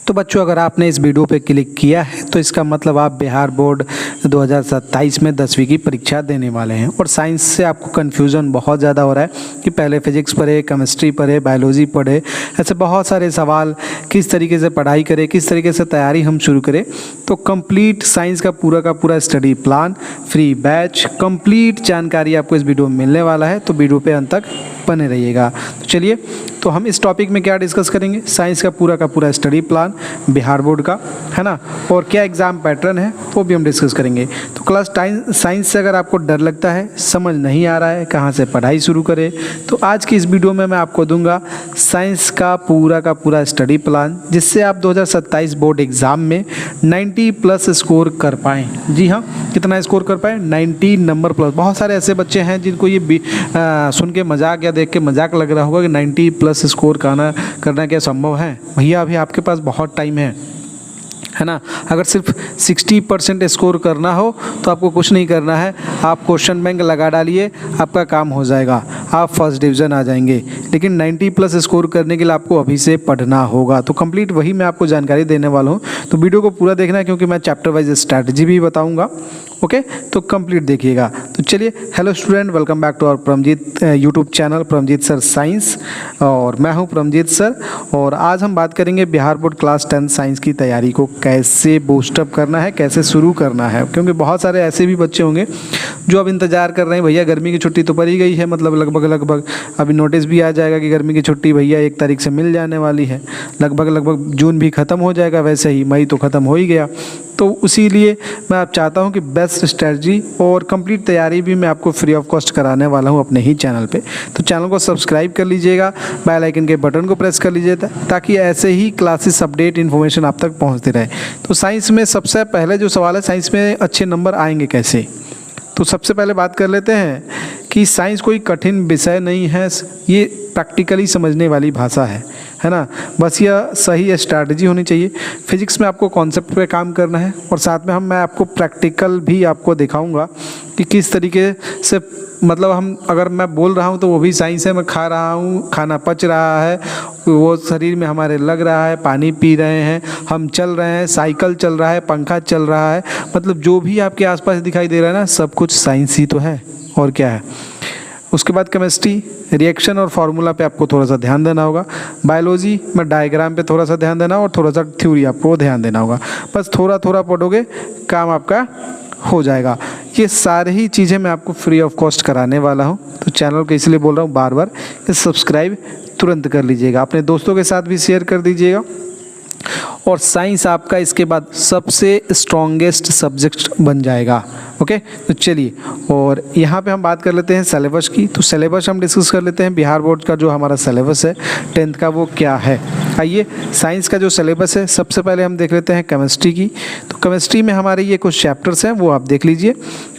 तो बच्चों, अगर आपने इस वीडियो पे क्लिक किया है तो इसका मतलब आप बिहार बोर्ड 2027 में 10वीं की परीक्षा देने वाले हैं। और साइंस से आपको कन्फ्यूज़न बहुत ज़्यादा हो रहा है कि पहले फिजिक्स पढ़े, केमिस्ट्री पढ़े, बायोलॉजी पढ़े, ऐसे बहुत सारे सवाल, किस तरीके से पढ़ाई करें, किस तरीके से तैयारी हम शुरू करें। तो कंप्लीट साइंस का पूरा study plan, free batch, complete जानकारी आपको इस वीडियो में मिलने वाला है। तो वीडियो पे अंत तक बने रहिएगा। तो चलिए, तो हम इस टॉपिक में क्या डिस्कस करेंगे, साइंस का पूरा स्टडी प्लान बिहार बोर्ड का, है ना, और क्या एग्ज़ाम पैटर्न है वो भी हम डिस्कस करेंगे। तो क्लास साइंस से अगर आपको डर लगता है, समझ नहीं आ रहा है कहाँ से पढ़ाई शुरू करें, तो आज की इस वीडियो में मैं आपको दूंगा साइंस का पूरा स्टडी प्लान, जिससे आप 2027 बोर्ड एग्ज़ाम में 90+ स्कोर कर पाएँ। जी हाँ, कितना स्कोर कर पाएँ? 90 नंबर प्लस। बहुत सारे ऐसे बच्चे हैं जिनको ये सुन के मजाक या देख के मजाक लग रहा होगा कि 90+ स्कोर करना क्या संभव है? भैया, अभी आपके पास बहुत टाइम है ना। अगर सिर्फ 60% स्कोर करना हो तो आपको कुछ नहीं करना है, आप क्वेश्चन बैंक लगा डालिए, आपका काम हो जाएगा, आप फर्स्ट डिवीज़न आ जाएंगे। लेकिन 90+ स्कोर करने के लिए आपको अभी से पढ़ना होगा। तो कंप्लीट वही मैं आपको जानकारी देने वाला हूँ। तो वीडियो को पूरा देखना है, क्योंकि मैं चैप्टर वाइज स्ट्रैटेजी भी बताऊँगा। ओके, तो कंप्लीट देखिएगा। तो चलिए, hello student, welcome back to our Pramjeet YouTube channel Pramjeet sir science, और मैं हूं प्रमजीत सर। और आज हम बात करेंगे बिहार बोर्ड क्लास 10 साइंस की तैयारी को कैसे बूस्टअप करना है, कैसे शुरू करना है। क्योंकि बहुत सारे ऐसे भी बच्चे होंगे जो अब इंतज़ार कर रहे हैं, भैया गर्मी की छुट्टी तो पड़ ही गई है, मतलब लगभग अभी नोटिस भी आ जाएगा कि गर्मी की छुट्टी भैया 1 तारीख से मिल जाने वाली है। लगभग जून भी ख़त्म हो जाएगा, वैसे ही मई तो ख़त्म हो ही गया। तो इसीलिए मैं आप चाहता हूं कि बेस्ट स्ट्रेटजी और कंप्लीट तैयारी भी मैं आपको फ्री ऑफ कॉस्ट कराने वाला हूं अपने ही चैनल पे। तो चैनल को सब्सक्राइब कर लीजिएगा, बेल आइकन के बटन को प्रेस कर लीजिएगा, ताकि ऐसे ही क्लासेस अपडेट इन्फॉर्मेशन आप तक पहुंचती रहे। तो साइंस में सबसे पहले जो सवाल है, साइंस में अच्छे नंबर आएंगे कैसे? तो सबसे पहले बात कर लेते हैं कि साइंस कोई कठिन विषय नहीं है, ये प्रैक्टिकली समझने वाली भाषा है ना। बस यह सही स्ट्रैटेजी होनी चाहिए। फिजिक्स में आपको कॉन्सेप्ट पे काम करना है, और साथ में मैं आपको प्रैक्टिकल भी आपको दिखाऊंगा कि किस तरीके से, मतलब अगर मैं बोल रहा हूँ तो वो भी साइंस है, मैं खा रहा हूँ, खाना पच रहा है, वो शरीर में हमारे लग रहा है, पानी पी रहे हैं, हम चल रहे हैं, साइकिल चल रहा है, पंखा चल रहा है, मतलब जो भी आपके आसपास दिखाई दे रहा है ना, सब कुछ साइंस ही तो है, और क्या है। उसके बाद केमिस्ट्री, रिएक्शन और फार्मूला पे आपको थोड़ा सा ध्यान देना होगा। बायोलॉजी में डायग्राम पे थोड़ा सा ध्यान देना, और थोड़ा सा थ्योरी आपको ध्यान देना होगा। बस थोड़ा पढ़ोगे, काम आपका हो जाएगा। ये सारी ही चीज़ें मैं आपको फ्री ऑफ कॉस्ट कराने वाला हूँ। तो चैनल को इसलिए बोल रहा हूँ बार सब्सक्राइब तुरंत कर लीजिएगा, अपने दोस्तों के साथ भी शेयर कर दीजिएगा। और साइंस आपका इसके बाद सबसे स्ट्रॉन्गेस्ट सब्जेक्ट बन जाएगा। ओके, तो चलिए, और यहाँ पे हम बात कर लेते हैं सिलेबस की। तो सिलेबस हम डिस्कस कर लेते हैं, बिहार बोर्ड का जो हमारा सिलेबस है 10th का, वो क्या है। आइए, साइंस का जो सिलेबस है, सबसे पहले हम देख लेते हैं केमिस्ट्री की। तो केमिस्ट्री में हमारे ये कुछ चैप्टर्स हैं, वो आप देख लीजिए,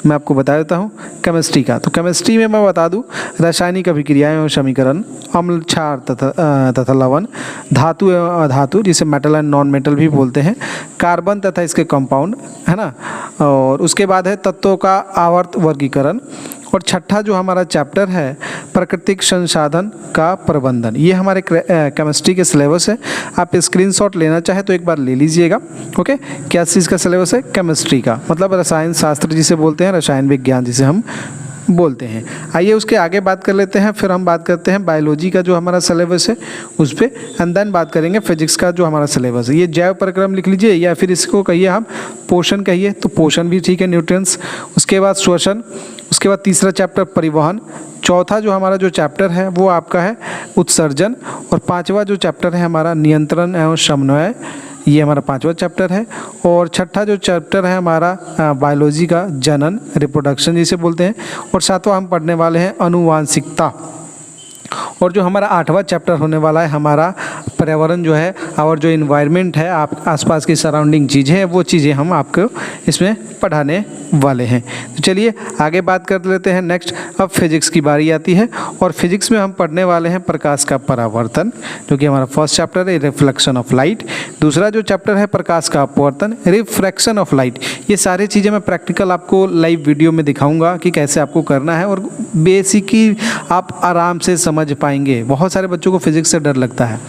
मैं आपको बता देता हूँ केमिस्ट्री का। तो केमिस्ट्री में मैं बता दूँ, रासायनिक अभिक्रियाएँ और समीकरण, अम्ल, क्षार तथा लवण, धातु एवं अधातु, जिसे मेटल एंड नॉन मेटल भी बोलते हैं, कार्बन तथा इसके कंपाउंड, है ना। और उसके बाद है तत्वों का आवर्त वर्गीकरण, और छठा जो हमारा चैप्टर है, प्राकृतिक संसाधन का प्रबंधन। ये हमारे केमिस्ट्री के सिलेबस है। आप स्क्रीनशॉट लेना चाहे तो एक बार ले लीजिएगा। ओके, क्या चीज़ का सिलेबस है? केमिस्ट्री का, मतलब रसायन शास्त्र जिसे बोलते हैं, रसायन विज्ञान जिसे हम बोलते हैं। आइए उसके आगे बात कर लेते हैं, फिर हम बात करते हैं बायोलॉजी का जो हमारा सिलेबस है उस पर, एंड देन बात करेंगे फिजिक्स का जो हमारा सिलेबस है। ये जैव प्रक्रम लिख लीजिए, या फिर इसको कहिए हम पोषण कहिए, तो पोषण भी ठीक है, न्यूट्रिएंट्स। उसके बाद श्वसन, उसके बाद तीसरा चैप्टर परिवहन, चौथा जो हमारा जो चैप्टर है वो आपका है उत्सर्जन, और पांचवा जो चैप्टर है हमारा नियंत्रण एवं समन्वय, ये हमारा 5वां चैप्टर है। और छठा जो चैप्टर है हमारा बायोलॉजी का जनन, रिप्रोडक्शन जिसे बोलते हैं, और 7वां हम पढ़ने वाले हैं अनुवांशिकता। और जो हमारा 8वां चैप्टर होने वाला है हमारा पर्यावरण जो है, और जो इन्वायरमेंट है, आप आसपास की सराउंडिंग चीज़ें हैं, वो चीज़ें हम आपको इसमें पढ़ाने वाले हैं। तो चलिए आगे बात कर लेते हैं नेक्स्ट। अब फिजिक्स की बारी आती है, और फिजिक्स में हम पढ़ने वाले हैं प्रकाश का परावर्तन, जो कि हमारा फर्स्ट चैप्टर है, रिफ्लेक्शन ऑफ लाइट। दूसरा जो चैप्टर है प्रकाश का अपवर्तन, रिफ्रैक्शन ऑफ लाइट। ये सारी चीज़ें मैं प्रैक्टिकल आपको लाइव वीडियो में दिखाऊंगा कि कैसे आपको करना है, और बेसिक ही आप आराम से समझ पाएंगे। बहुत सारे बच्चों को फिजिक्स से डर लगता है।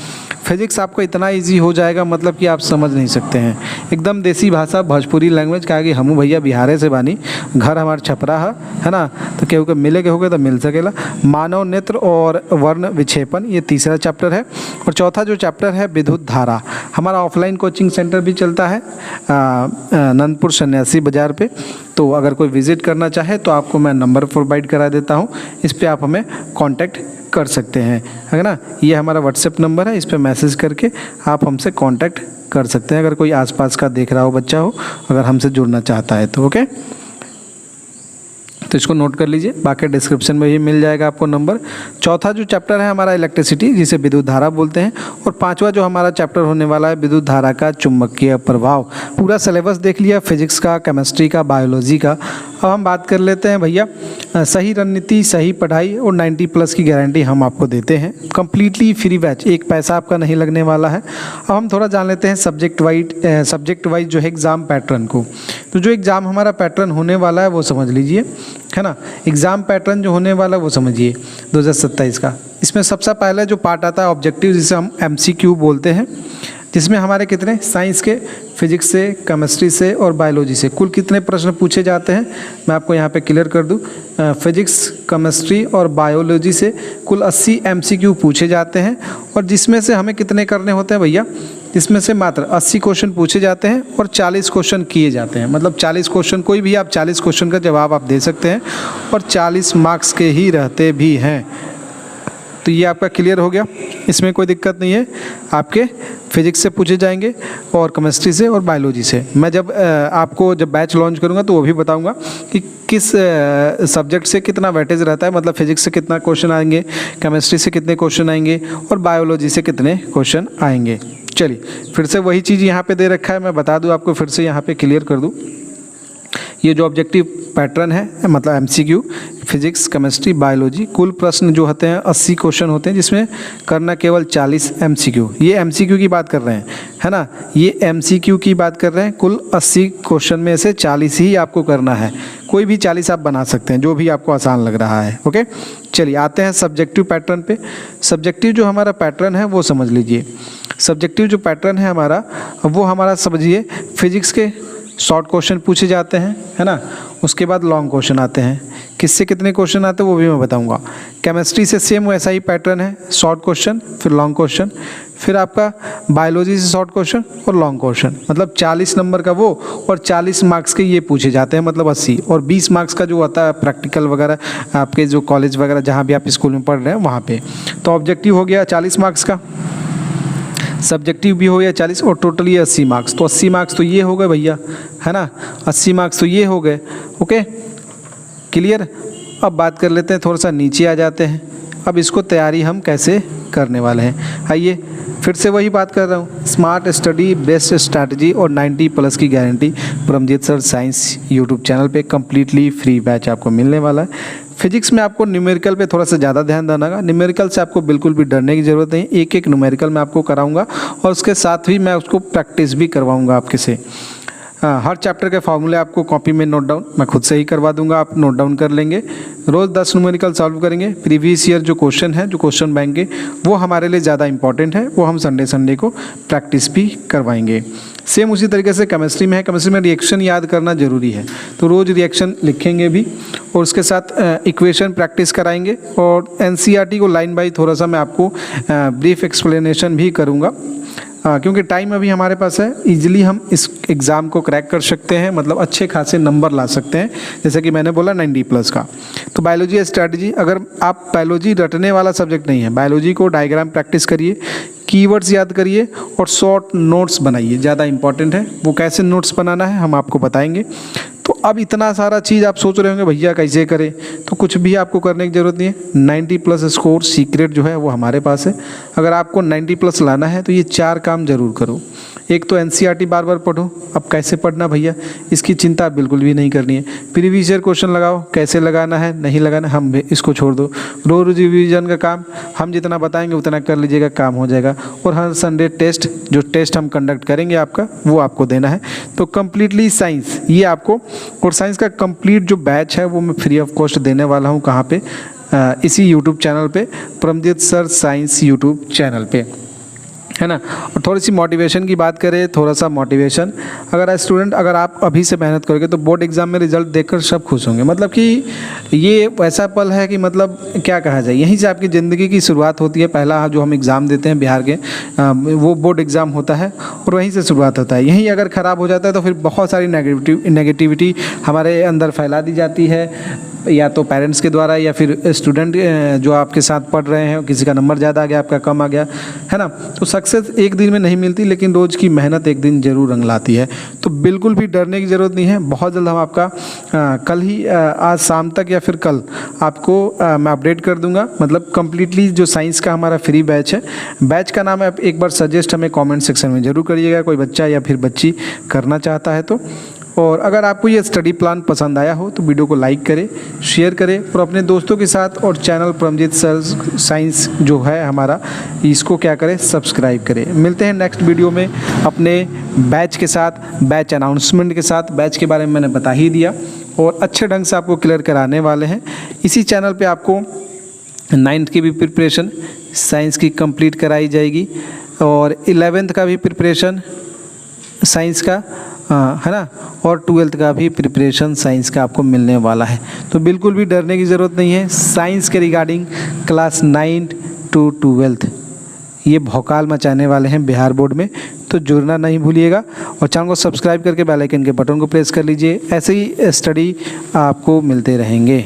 फिजिक्स आपका इतना इजी हो जाएगा मतलब कि आप समझ नहीं सकते हैं। एकदम देसी भाषा भोजपुरी लैंग्वेज कहा कि हमू भैया बिहारे से बानी, घर हमार छपरा है ना, तो केहू के मिले के होगे तो मिल सकेला। मानव नेत्र और वर्ण विक्षेपण ये तीसरा चैप्टर है। और चौथा जो चैप्टर है विद्युत धारा, हमारा ऑफलाइन कोचिंग सेंटर भी चलता है नंदपुर सन्यासी बाज़ार पे, तो अगर कोई विज़िट करना चाहे तो आपको मैं नंबर प्रोवाइड करा देता हूँ, इस पर आप हमें कांटेक्ट कर सकते हैं, है ना। ये हमारा व्हाट्सएप नंबर है, इस पर मैसेज करके आप हमसे कांटेक्ट कर सकते हैं अगर कोई आसपास का देख रहा हो बच्चा हो, अगर हमसे जुड़ना चाहता है तो। ओके, तो इसको नोट कर लीजिए, बाकी डिस्क्रिप्शन में ही मिल जाएगा आपको नंबर। चौथा जो चैप्टर है हमारा इलेक्ट्रिसिटी, जिसे विद्युत धारा बोलते हैं। और पांचवा जो हमारा चैप्टर होने वाला है विद्युत धारा का चुंबकीय प्रभाव। पूरा सिलेबस देख लिया, फिजिक्स का, केमिस्ट्री का, बायोलॉजी का। अब हम बात कर लेते हैं भैया सही रणनीति, सही पढ़ाई और 90+ की गारंटी हम आपको देते हैं, कम्प्लीटली फ्री बैच, एक पैसा आपका नहीं लगने वाला है। अब हम थोड़ा जान लेते हैं सब्जेक्ट वाइज जो है एग्ज़ाम पैटर्न को। तो जो एग्ज़ाम हमारा पैटर्न होने वाला है वो समझ लीजिए, है ना। एग्ज़ाम पैटर्न जो होने वाला है वो समझिए 2027 का। इसमें सबसे पहले जो पार्ट आता है ऑब्जेक्टिव, जिसे हम MCQ बोलते हैं, जिसमें हमारे कितने साइंस के, फिजिक्स से, केमिस्ट्री से और बायोलॉजी से कुल कितने प्रश्न पूछे जाते हैं मैं आपको यहाँ पे क्लियर कर दूँ। फिजिक्स, केमिस्ट्री और बायोलॉजी से कुल 80 MCQ पूछे जाते हैं, और जिसमें से हमें कितने करने होते हैं भैया, इसमें से मात्र 80 क्वेश्चन पूछे जाते हैं और 40 क्वेश्चन किए जाते हैं। मतलब 40 क्वेश्चन, कोई भी आप 40 क्वेश्चन का जवाब आप दे सकते हैं, और 40 मार्क्स के ही रहते भी हैं। तो ये आपका क्लियर हो गया, इसमें कोई दिक्कत नहीं है। आपके फिजिक्स से पूछे जाएंगे और केमिस्ट्री से और बायोलॉजी से। मैं जब आपको जब बैच लॉन्च करूंगा तो वो भी बताऊंगा कि किस सब्जेक्ट से कितना वेटेज रहता है, मतलब फिजिक्स से कितना क्वेश्चन आएंगे, केमिस्ट्री से कितने क्वेश्चन आएंगे और बायोलॉजी से कितने क्वेश्चन आएंगे। चलिए फिर से वही चीज़ यहाँ पे दे रखा है, मैं बता दूँ आपको, फिर से यहाँ पे क्लियर कर दूँ। ये जो ऑब्जेक्टिव पैटर्न है, मतलब MCQ, फिजिक्स, केमिस्ट्री, बायोलॉजी, कुल प्रश्न जो होते हैं 80 क्वेश्चन होते हैं, जिसमें करना केवल 40 MCQ। ये MCQ की बात कर रहे हैं, है ना, ये MCQ की बात कर रहे हैं। कुल 80 क्वेश्चन में से 40 ही आपको करना है, कोई भी 40 आप बना सकते हैं, जो भी आपको आसान लग रहा है। ओके, चलिए आते हैं सब्जेक्टिव पैटर्न पे। सब्जेक्टिव जो हमारा पैटर्न है वो समझ लीजिए। सब्जेक्टिव जो पैटर्न है हमारा, वो हमारा समझिए फिजिक्स के शॉर्ट क्वेश्चन पूछे जाते हैं, है ना। उसके बाद लॉन्ग क्वेश्चन आते हैं, किससे कितने क्वेश्चन आते हैं वो भी मैं बताऊंगा। केमिस्ट्री से सेम वैसा ही पैटर्न है, शॉर्ट क्वेश्चन फिर लॉन्ग क्वेश्चन, फिर आपका बायोलॉजी से शॉर्ट क्वेश्चन और लॉन्ग क्वेश्चन। मतलब 40 नंबर का वो, और 40 मार्क्स के ये पूछे जाते हैं, मतलब 80। और 20 मार्क्स का जो आता है प्रैक्टिकल वगैरह आपके जो कॉलेज वगैरह जहाँ भी आप स्कूल में पढ़ रहे हैं वहाँ पे। तो ऑब्जेक्टिव हो गया 40 मार्क्स का, सब्जेक्टिव भी हो गया 40, और टोटली 80 मार्क्स। तो 80 मार्क्स तो ये हो गए भैया, है ना, 80 मार्क्स तो ये हो गए। Okay, clear. अब बात कर लेते हैं, थोड़ा सा नीचे आ जाते हैं। अब इसको तैयारी हम कैसे करने वाले हैं, आइए फिर से वही बात कर रहा हूँ। स्मार्ट स्टडी, बेस्ट स्ट्रैटेजी और 90+ की guarantee Paramjeet sir science YouTube channel पे कम्प्लीटली फ्री बैच आपको मिलने वाला है। फिजिक्स में आपको न्यूमेरिकल पे थोड़ा सा ज़्यादा ध्यान देना होगा। न्यूमेरिकल से आपको बिल्कुल भी डरने की ज़रूरत नहीं, एक एक न्यूमेरिकल मैं आपको कराऊंगा, और उसके साथ ही मैं उसको प्रैक्टिस भी करवाऊंगा आपके से। हर चैप्टर के फॉर्मूले आपको कॉपी में नोट डाउन मैं खुद से ही करवा दूंगा, आप नोट डाउन कर लेंगे। रोज़ 10 न्यूमेरिकल सॉल्व करेंगे। प्रीवियस ईयर जो क्वेश्चन है, जो क्वेश्चन बैंक के, वो हमारे लिए ज़्यादा इंपॉर्टेंट है, वो हम संडे को प्रैक्टिस भी करवाएंगे। सेम उसी तरीके से केमिस्ट्री में है, केमिस्ट्री में रिएक्शन याद करना ज़रूरी है, तो रोज़ रिएक्शन लिखेंगे भी, और उसके साथ इक्वेशन प्रैक्टिस कराएंगे। और NCERT को लाइन बाई थोड़ा सा मैं आपको ब्रीफ एक्सप्लेनेशन भी करूँगा, क्योंकि टाइम अभी हमारे पास है, इजीली हम इस एग्ज़ाम को क्रैक कर सकते हैं, मतलब अच्छे खासे नंबर ला सकते हैं, जैसे कि मैंने बोला 90+ का। तो बायोलॉजी स्ट्रैटेजी, अगर आप बायोलॉजी रटने वाला सब्जेक्ट नहीं है, बायोलॉजी को डायग्राम प्रैक्टिस करिए, कीवर्ड्स याद करिए और शॉर्ट नोट्स बनाइए, ज़्यादा इंपॉर्टेंट है। वो कैसे नोट्स बनाना है हम आपको बताएंगे। तो अब इतना सारा चीज़ आप सोच रहे होंगे भैया कैसे करें, तो कुछ भी आपको करने की ज़रूरत नहीं है। 90+ स्कोर सीक्रेट जो है वो हमारे पास है। अगर आपको 90+ लाना है तो ये 4 काम जरूर करो। एक तो NCERT बार बार पढ़ो। अब कैसे पढ़ना भैया, इसकी चिंता बिल्कुल भी नहीं करनी है। प्रीवियस ईयर क्वेश्चन लगाओ, कैसे लगाना है नहीं लगाना हम इसको छोड़ दो। रोज रिवीजन का काम हम जितना बताएंगे उतना कर लीजिएगा, काम हो जाएगा। और हर संडे टेस्ट, जो टेस्ट हम कंडक्ट करेंगे आपका, वो आपको देना है। तो कम्प्लीटली साइंस ये आपको, और साइंस का कंप्लीट जो बैच है वो मैं फ्री ऑफ कॉस्ट देने वाला हूँ। कहाँ पे, इसी यूट्यूब चैनल पे, Paramjeet sir science YouTube channel पे। है ना। और थोड़ी सी मोटिवेशन की बात करें, थोड़ा सा मोटिवेशन, अगर आप अभी से मेहनत करोगे तो बोर्ड एग्ज़ाम में रिजल्ट देखकर सब खुश होंगे। मतलब कि ये वैसा पल है कि मतलब क्या कहा जाए, यहीं से आपकी ज़िंदगी की शुरुआत होती है। पहला जो हम एग्ज़ाम देते हैं बिहार के, वो बोर्ड एग्ज़ाम होता है और वहीं से शुरुआत होता है। यहीं अगर ख़राब हो जाता है तो फिर बहुत सारी नेगेटिविटी हमारे अंदर फैला दी जाती है, या तो पेरेंट्स के द्वारा या फिर स्टूडेंट जो आपके साथ पढ़ रहे हैं, किसी का नंबर ज़्यादा आ गया, आपका कम आ गया, है ना। तो सक्सेस एक दिन में नहीं मिलती, लेकिन रोज़ की मेहनत एक दिन ज़रूर रंग लाती है। तो बिल्कुल भी डरने की ज़रूरत नहीं है। बहुत जल्द हम आपका कल ही आज शाम तक या फिर कल आपको मैं अपडेट कर दूंगा। मतलब कम्प्लीटली जो साइंस का हमारा फ्री बैच है, बैच का नाम है, आप एक बार सजेस्ट हमें कमेंट सेक्शन में ज़रूर करिएगा, कोई बच्चा या फिर बच्ची करना चाहता है तो। और अगर आपको ये स्टडी प्लान पसंद आया हो तो वीडियो को लाइक करें, शेयर करें और अपने दोस्तों के साथ, और चैनल परमजीत सर साइंस जो है हमारा, इसको क्या करें, सब्सक्राइब करें। मिलते हैं नेक्स्ट वीडियो में अपने बैच के साथ, बैच अनाउंसमेंट के साथ। बैच के बारे में मैंने बता ही दिया और अच्छे ढंग से आपको क्लियर कराने वाले हैं। इसी चैनल पर आपको 9th की भी प्रिपरेशन साइंस की कंप्लीट कराई जाएगी और 11th का भी प्रिपरेशन साइंस का, है ना, और 12th का भी प्रिपरेशन साइंस का आपको मिलने वाला है। तो बिल्कुल भी डरने की ज़रूरत नहीं है। साइंस के रिगार्डिंग क्लास 9 to 12th ये भौकाल मचाने वाले हैं बिहार बोर्ड में। तो जुड़ना नहीं भूलिएगा और चैनल को सब्सक्राइब करके बेल आइकन के बटन को प्रेस कर लीजिए। ऐसे ही स्टडी आपको मिलते रहेंगे।